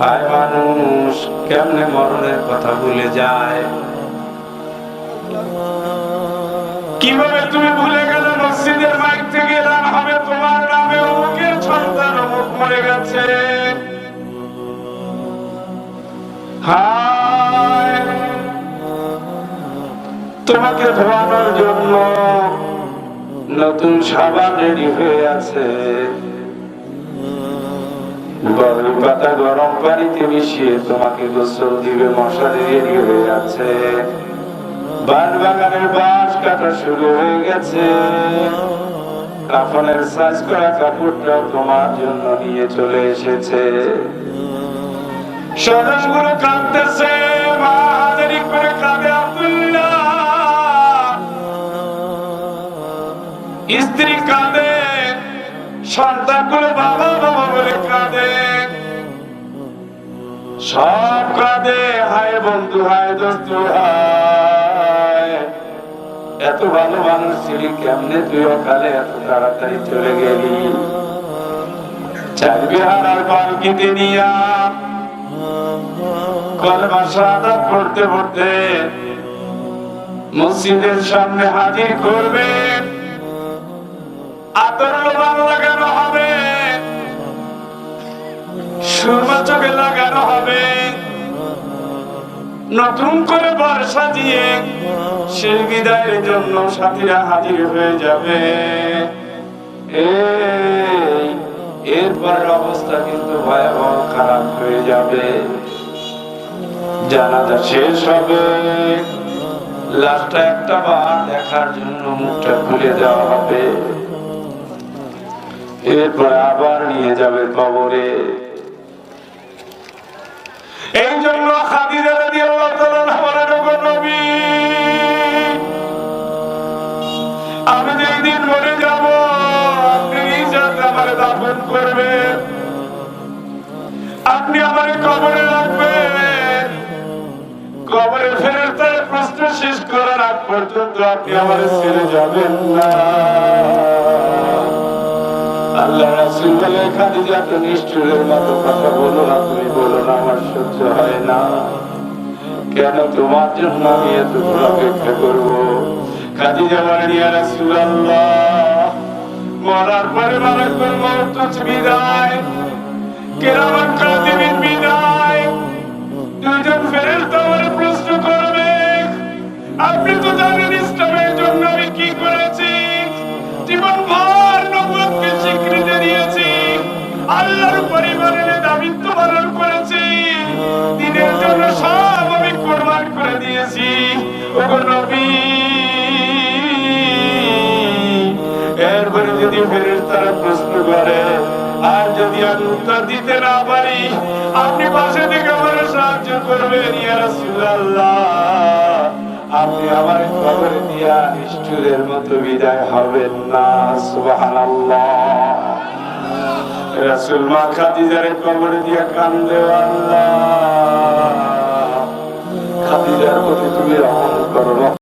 হায় মানুষ কেমনে মরণের কথা ভুলে যায়। কিভাবে তুমি ভুলে গেলে মসজিদের মাইক থেকে এলান হবে তোমার নামে, অমুকের সন্তান অমুক মরে গেছে। হায় তোমাকে ধোয়ানোর জন্য নতুন সাবান রেডি হয়ে আছে, বড়ই পাতা গরম পানিতে মিশিয়ে তোমাকে গোসল দিবে, মশারি রেডি হয়ে আছে, বান বাগানের বাঁশ কাটা শুরু হয়ে গেছে, কাফনের সাজ করা কাপড়টাও তোমার জন্য নিয়ে চলে এসেছে। সদস্যগুলো কাঁদতেছে, মা হাজারি করে কাঁদে আব্দুল্লাহ, স্ত্রী কাঁদে, সন্তানগুলো বাবা বাবা বলে কাঁদে, সব কাঁদে। হায় বন্ধু, হায় দোস্ত, হায় এত ভালো মানুষ ছিলি, কেমনে তুই অকালে এত তাড়াতাড়ি চলে গেলি। চার বিহার আর পালকিতে নিয়া কলমা শাহাদাত পড়তে পড়তে মসজিদের সামনে হাজির করবে, আতর লোবান লাগানো হবে, সুরমা চোখে লাগানো হবে, নতুন করে বার সাজিয়ে সেই বিদায়ের জন্য সাথীরা হাজির হয়ে যাবে। এরপর অবস্থা কিন্তু ভয়াবহ খারাপ হয়ে যাবে। জানাজা শেষ হবে, লাশটা একটা বার দেখার জন্য মুখটা খুলে দেওয়া হবে, এরপর আবার নিয়ে যাবে কবরে। এই জন্য খাদিজা রাদিয়াল্লাহু তাআলা বলেন, ওগো নবী, আমি যেই দিন মরে যাব আপনি নিজে আমারে দাফন করবেন, আপনি আমারে কবরে রাখবেন, কবরে ফেরেশতারা প্রশ্ন শেষ করার আগ পর্যন্ত আপনি আমারে ছেড়ে যাবেন না। আল্লাহ রাসূল বলে, খাদিজা তো নিষ্ঠুরের মতো কথা বলো না, তুমি বলো না আমার সহ্য হয় না, কেন তোমার জন্য আমি এত অপেক্ষা করবো। খাদিজা বলেন, ইয়া রাসূলুল্লাহ, মরার পরে মালাকুল মউত বিদায়, কিরামান কাতিবিন বিদায়, দুইজন ফেরেশতা আমারে প্রশ্ন করবে, আপনি তো জানেন ইসলামের জন্য আমি কি করেছি, জীবন ভর নবুয়তকে স্বীকৃতি দিয়েছি, আল্লাহর পরিবারের দায়িত্ব পালন করেছি, দ্বীনের জন্য সব আমি কুরবান করে দিয়েছি। ওগো নবী, এরপরে যদি ফেরেশতারা প্রশ্ন করে আর যদি আমি উত্তর দিতে না পারি, আপনি পাশে থেকে আমার সাহায্য করবেন, ইয়া রাসূলুল্লাহ, আপনি আমার কবরে দিয়া নিষ্ঠুরের মতো বিদায় হবেন না। সুবহানাল্লাহ। রাসূল মা খাদিজার কবরে দিয়া কান্দে, আল্লাহ খাদিজার প্রতি তুমি রহম করো।